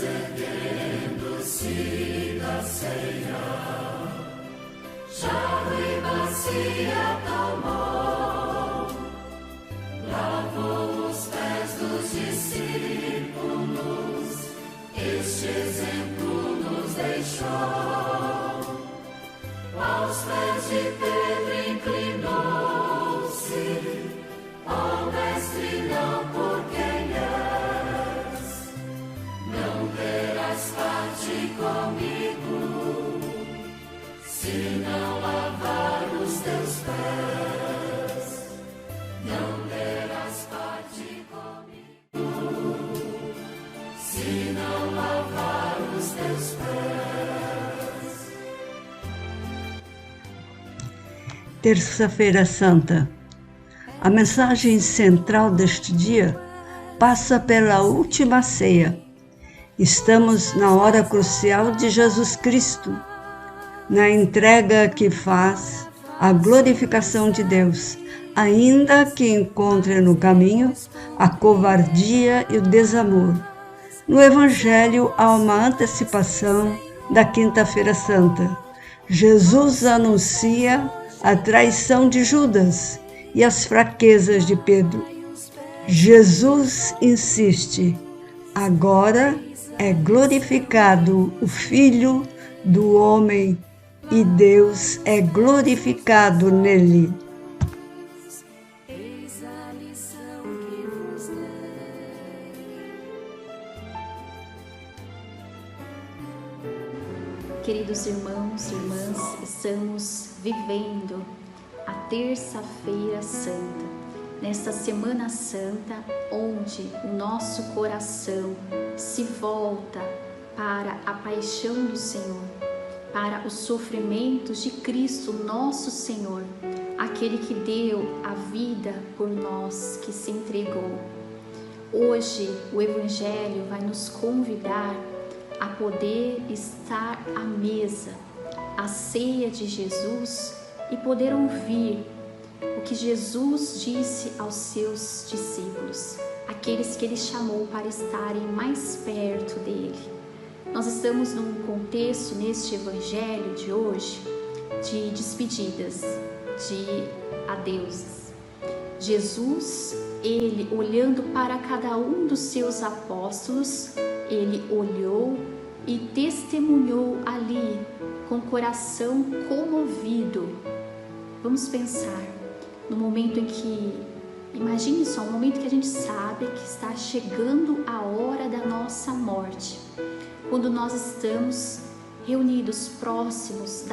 erguendo-se da ceia, jarro e bacia tomou, lavou os pés dos discípulos, este exemplo nos deixou. Aos pés de Pedro inclinou-se, ó mestre, não por quem és, não terás parte comigo, se não lavar os teus pés, não terás parte comigo, se não lavar os teus pés. Terça-feira Santa. A mensagem central deste dia passa pela última ceia. Estamos na hora crucial de Jesus Cristo, na entrega que faz a glorificação de Deus, ainda que encontre no caminho a covardia e o desamor. No Evangelho há uma antecipação da Quinta-feira Santa. Jesus anuncia a traição de Judas e as fraquezas de Pedro. Jesus insiste: agora é glorificado o Filho do Homem e Deus é glorificado nele. Queridos irmãos e irmãs, estamos vivendo a Terça-feira Santa, nesta Semana Santa, onde o nosso coração se volta para a paixão do Senhor, para os sofrimentos de Cristo, nosso Senhor, aquele que deu a vida por nós, que se entregou. Hoje, o Evangelho vai nos convidar a poder estar à mesa, à ceia de Jesus, e poder ouvir o que Jesus disse aos seus discípulos, aqueles que ele chamou para estarem mais perto dele. Nós estamos num contexto, neste evangelho de hoje, de despedidas, de adeuses. Jesus, ele olhando para cada um dos seus apóstolos, ele olhou e testemunhou ali com o coração comovido. Vamos pensar no momento em que, imagine só, um momento que a gente sabe que está chegando a hora da nossa morte, quando nós estamos reunidos próximos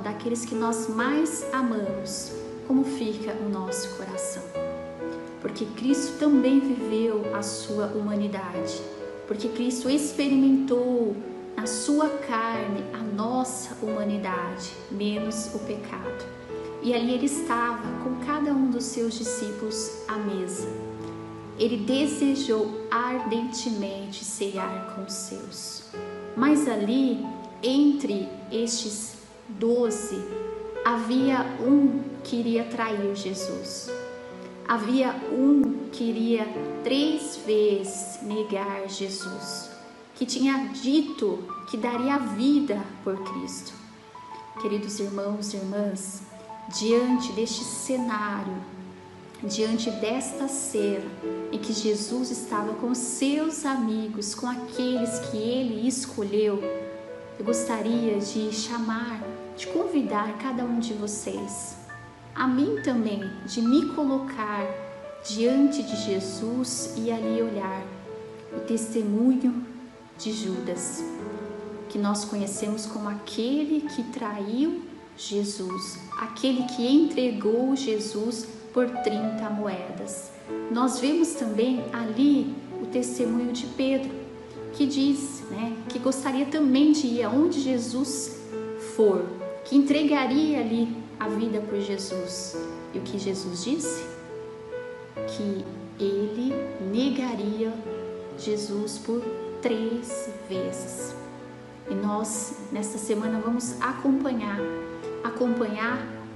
daqueles que nós mais amamos. Como fica o nosso coração? Porque Cristo também viveu a sua humanidade, porque Cristo experimentou na sua carne a nossa humanidade, menos o pecado. E ali ele estava com cada um dos seus discípulos à mesa. Ele desejou ardentemente cear com os seus. Mas ali, entre estes 12, havia um que iria trair Jesus. Havia um que iria 3 vezes negar Jesus, que tinha dito que daria a vida por Cristo. Queridos irmãos e irmãs, diante deste cenário, diante desta cena em que Jesus estava com seus amigos, com aqueles que ele escolheu, eu gostaria de chamar, de convidar cada um de vocês, a mim também, de me colocar diante de Jesus e ali olhar o testemunho de Judas, que nós conhecemos como aquele que traiu Jesus, aquele que entregou Jesus por 30 moedas. Nós vemos também ali o testemunho de Pedro, que diz, que gostaria também de ir aonde Jesus for, que entregaria ali a vida por Jesus. E o que Jesus disse? Que ele negaria Jesus por 3 vezes. E nós, nesta semana, vamos acompanhar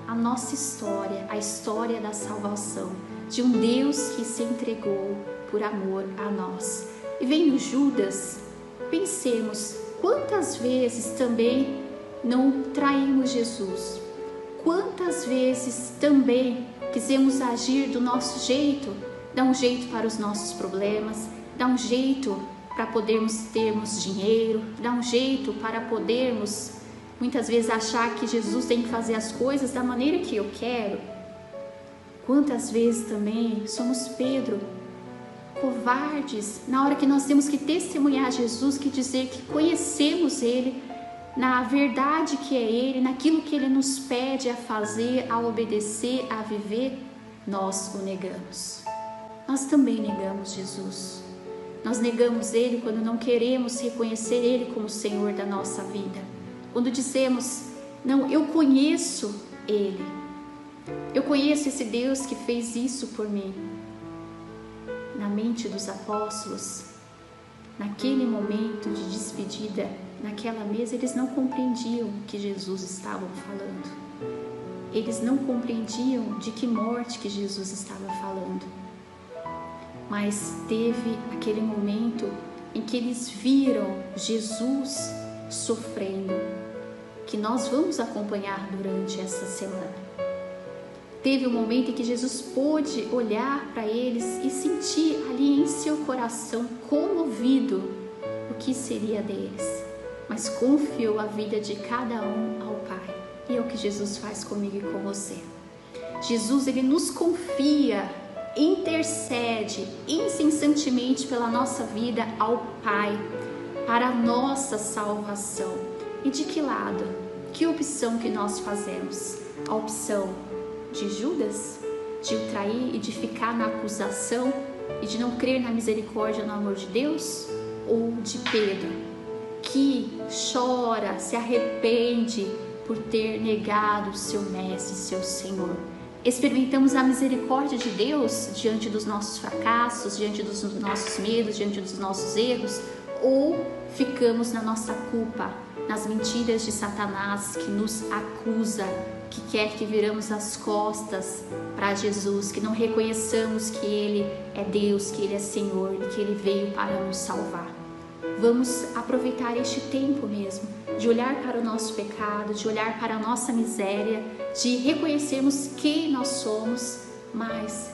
a nossa história, a história da salvação, de um Deus que se entregou por amor a nós. E vendo Judas, pensemos quantas vezes também não traímos Jesus, quantas vezes também quisemos agir do nosso jeito, dar um jeito para os nossos problemas, dar um jeito para podermos termos dinheiro, dar um jeito para podermos muitas vezes achar que Jesus tem que fazer as coisas da maneira que eu quero. Quantas vezes também somos Pedro, covardes, na hora que nós temos que testemunhar Jesus, que dizer que conhecemos Ele, na verdade que é Ele, naquilo que Ele nos pede a fazer, a obedecer, a viver, nós o negamos. Nós também negamos Jesus. Nós negamos Ele quando não queremos reconhecer Ele como Senhor da nossa vida. Quando dizemos, não, eu conheço Ele. Eu conheço esse Deus que fez isso por mim. Na mente dos apóstolos, naquele momento de despedida, naquela mesa, eles não compreendiam o que Jesus estava falando. Eles não compreendiam de que morte que Jesus estava falando. Mas teve aquele momento em que eles viram Jesus sofrendo, que nós vamos acompanhar durante essa semana. Teve um momento em que Jesus pôde olhar para eles e sentir ali em seu coração, comovido, o que seria deles. Mas confiou a vida de cada um ao Pai. E é o que Jesus faz comigo e com você. Jesus, Ele nos confia, intercede incessantemente pela nossa vida ao Pai, para a nossa salvação. E de que lado? Que opção que nós fazemos? A opção de Judas, de o trair e de ficar na acusação e de não crer na misericórdia e no amor de Deus? Ou de Pedro, que chora, se arrepende por ter negado o seu mestre, seu Senhor? Experimentamos a misericórdia de Deus diante dos nossos fracassos, diante dos nossos medos, diante dos nossos erros? Ou ficamos na nossa culpa, nas mentiras de Satanás que nos acusa, que quer que viramos as costas para Jesus, que não reconheçamos que Ele é Deus, que Ele é Senhor e que Ele veio para nos salvar? Vamos aproveitar este tempo mesmo, de olhar para o nosso pecado, de olhar para a nossa miséria, de reconhecermos quem nós somos, mas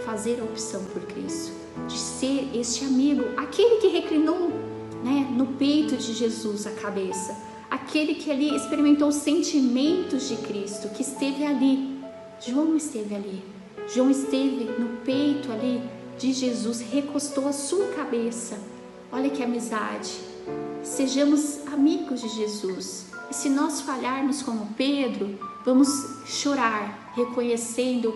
fazer a opção por Cristo, de ser este amigo, aquele que reclinou, no peito de Jesus a cabeça, aquele que ali experimentou os sentimentos de Cristo, que esteve ali. João esteve ali, João esteve no peito ali de Jesus, recostou a sua cabeça. Olha que amizade. Sejamos amigos de Jesus. E se nós falharmos como Pedro, vamos chorar, reconhecendo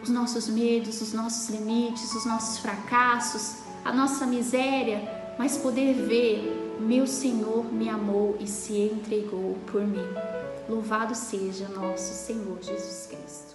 os nossos medos, os nossos limites, os nossos fracassos, a nossa miséria, mas poder ver, meu Senhor me amou e se entregou por mim. Louvado seja nosso Senhor Jesus Cristo.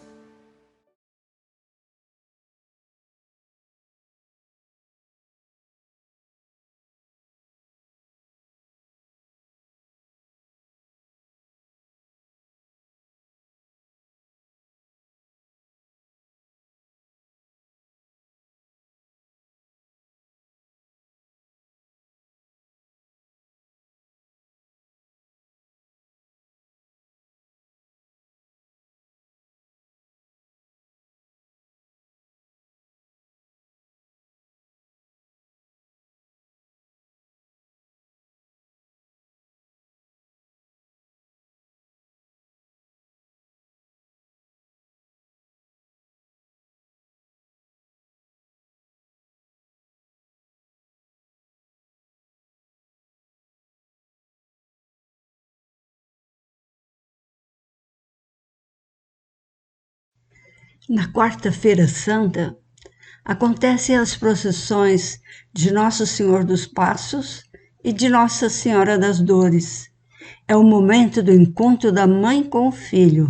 Na quarta-feira santa, acontecem as procissões de Nosso Senhor dos Passos e de Nossa Senhora das Dores. É o momento do encontro da mãe com o filho.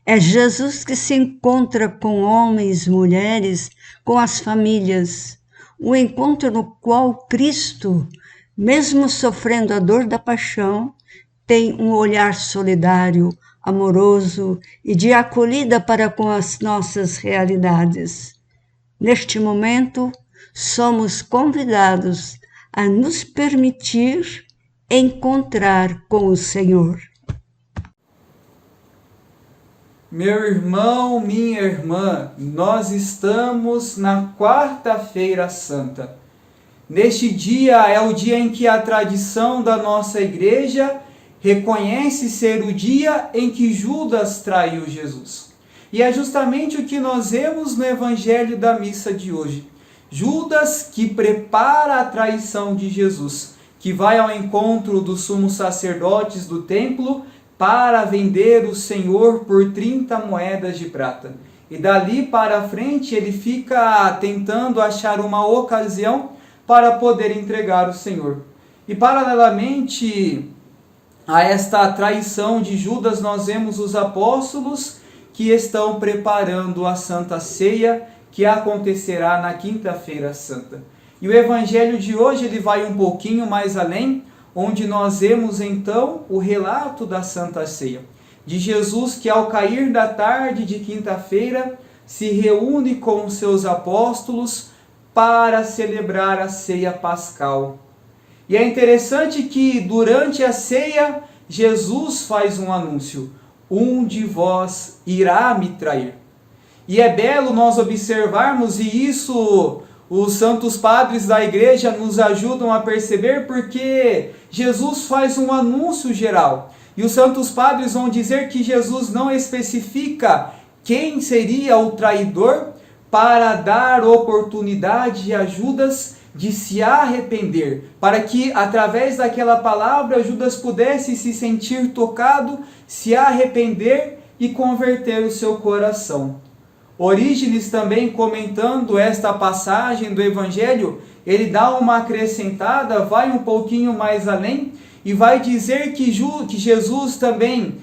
É Jesus que se encontra com homens, mulheres, com as famílias. O encontro no qual Cristo, mesmo sofrendo a dor da paixão, tem um olhar solidário, amoroso e de acolhida para com as nossas realidades. Neste momento, somos convidados a nos permitir encontrar com o Senhor. Meu irmão, minha irmã, nós estamos na Quarta-feira Santa. Neste dia é o dia em que a tradição da nossa igreja reconhece ser o dia em que Judas traiu Jesus. E é justamente o que nós vemos no evangelho da missa de hoje. Judas que prepara a traição de Jesus, que vai ao encontro dos sumos sacerdotes do templo para vender o Senhor por 30 moedas de prata. E dali para frente ele fica tentando achar uma ocasião para poder entregar o Senhor. E paralelamente a esta traição de Judas, nós vemos os apóstolos que estão preparando a Santa Ceia, que acontecerá na Quinta-feira Santa. E o Evangelho de hoje ele vai um pouquinho mais além, onde nós vemos então o relato da Santa Ceia, de Jesus que ao cair da tarde de quinta-feira se reúne com os seus apóstolos para celebrar a ceia pascal. E é interessante que durante a ceia Jesus faz um anúncio: um de vós irá me trair. E é belo nós observarmos, e isso os santos padres da igreja nos ajudam a perceber, porque Jesus faz um anúncio geral. E os santos padres vão dizer que Jesus não especifica quem seria o traidor para dar oportunidade a Judas de se arrepender, para que através daquela palavra Judas pudesse se sentir tocado, se arrepender e converter o seu coração. Orígenes também, comentando esta passagem do Evangelho, ele dá uma acrescentada, vai um pouquinho mais além e vai dizer que Jesus também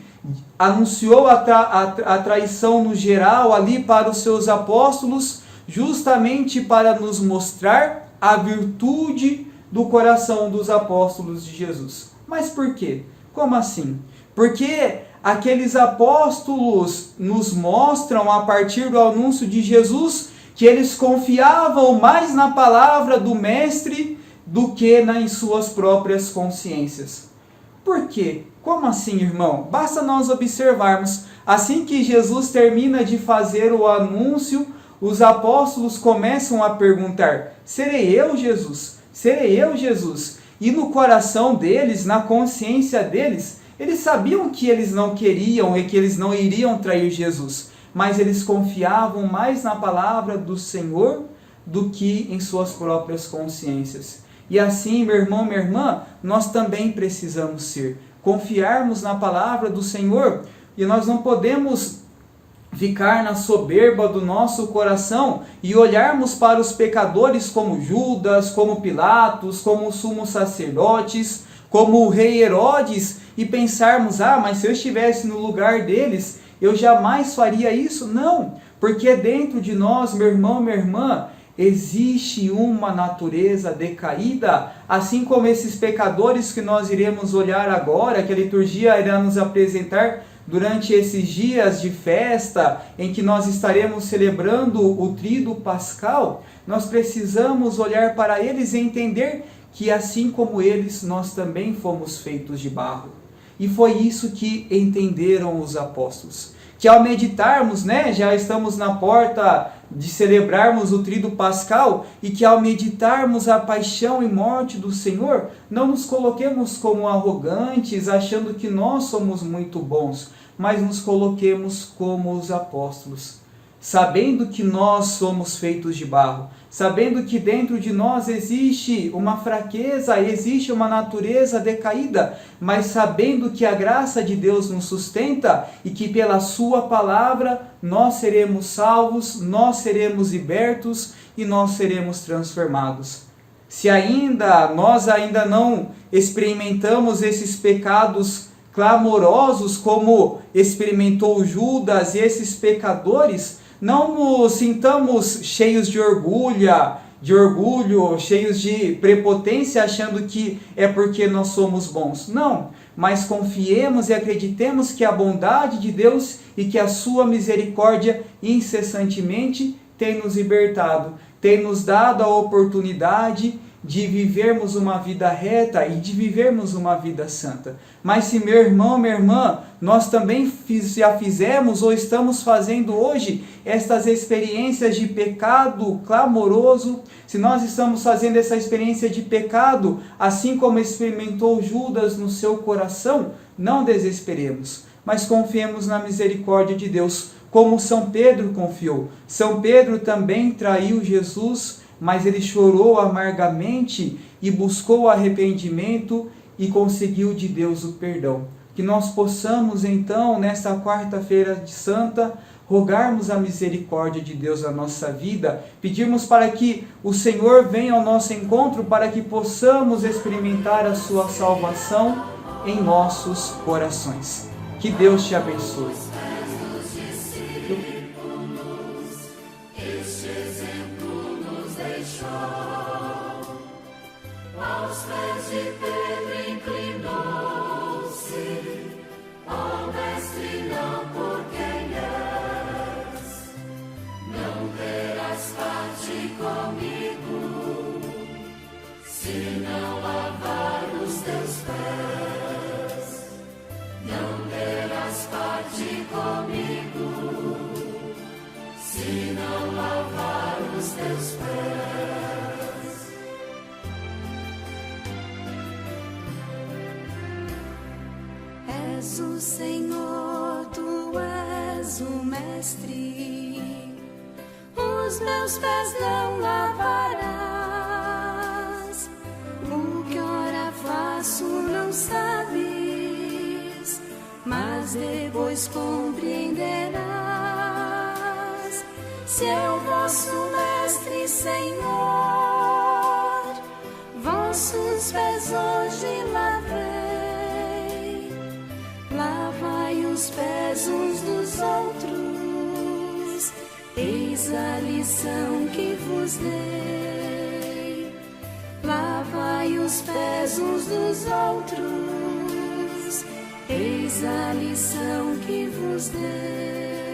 anunciou a traição no geral ali para os seus apóstolos, justamente para nos mostrar a virtude do coração dos apóstolos de Jesus. Mas por quê? Como assim? Porque aqueles apóstolos nos mostram, a partir do anúncio de Jesus, que eles confiavam mais na palavra do Mestre do que em suas próprias consciências. Por quê? Como assim, irmão? Basta nós observarmos. Assim que Jesus termina de fazer o anúncio, os apóstolos começam a perguntar: serei eu, Jesus? Serei eu, Jesus? E no coração deles, na consciência deles, eles sabiam que eles não queriam e que eles não iriam trair Jesus, mas eles confiavam mais na palavra do Senhor do que em suas próprias consciências. E assim, meu irmão, minha irmã, nós também precisamos ser. Confiarmos na palavra do Senhor, e nós não podemos ficar na soberba do nosso coração e olharmos para os pecadores como Judas, como Pilatos, como os sumos sacerdotes, como o rei Herodes, e pensarmos: mas se eu estivesse no lugar deles, eu jamais faria isso. Não, porque dentro de nós, meu irmão, minha irmã, existe uma natureza decaída, assim como esses pecadores que nós iremos olhar agora, que a liturgia irá nos apresentar durante esses dias de festa, em que nós estaremos celebrando o tríduo pascal. Nós precisamos olhar para eles e entender que assim como eles, nós também fomos feitos de barro. E foi isso que entenderam os apóstolos. Que ao meditarmos, já estamos na porta de celebrarmos o tríduo pascal, e que ao meditarmos a paixão e morte do Senhor, não nos coloquemos como arrogantes, achando que nós somos muito bons, mas nos coloquemos como os apóstolos, sabendo que nós somos feitos de barro, sabendo que dentro de nós existe uma fraqueza, existe uma natureza decaída, mas sabendo que a graça de Deus nos sustenta e que pela sua palavra nós seremos salvos, nós seremos libertos e nós seremos transformados. Se nós ainda não experimentamos esses pecados clamorosos como experimentou Judas e esses pecadores, não nos sintamos cheios de orgulho, cheios de prepotência, achando que é porque nós somos bons. Não, mas confiemos e acreditemos que a bondade de Deus e que a sua misericórdia incessantemente tem nos libertado, tem nos dado a oportunidade de vivermos uma vida reta e de vivermos uma vida santa. Mas se, meu irmão, minha irmã, nós também já fizemos ou estamos fazendo hoje estas experiências de pecado clamoroso, se nós estamos fazendo essa experiência de pecado, assim como experimentou Judas no seu coração, não desesperemos, mas confiemos na misericórdia de Deus, como São Pedro confiou. São Pedro também traiu Jesus, mas ele chorou amargamente e buscou arrependimento e conseguiu de Deus o perdão. Que nós possamos então, nesta quarta-feira de Santa, rogarmos a misericórdia de Deus na nossa vida, pedirmos para que o Senhor venha ao nosso encontro, para que possamos experimentar a sua salvação em nossos corações. Que Deus te abençoe. Aos pés de Pedro inclinou-se, ó Mestre, não por quem és, não terás parte comigo, se não lavar os teus pés, não terás parte comigo, se não lavar os teus pés. És o Senhor, tu és o Mestre, os meus pés não lavarás, o que ora faço não sabes, mas depois compreenderás, se é o vosso Mestre, Senhor, vossos pés hoje lavei. Lavai os pés uns dos outros, eis a lição que vos dei. Lavai os pés uns dos outros, eis a lição que vos dei.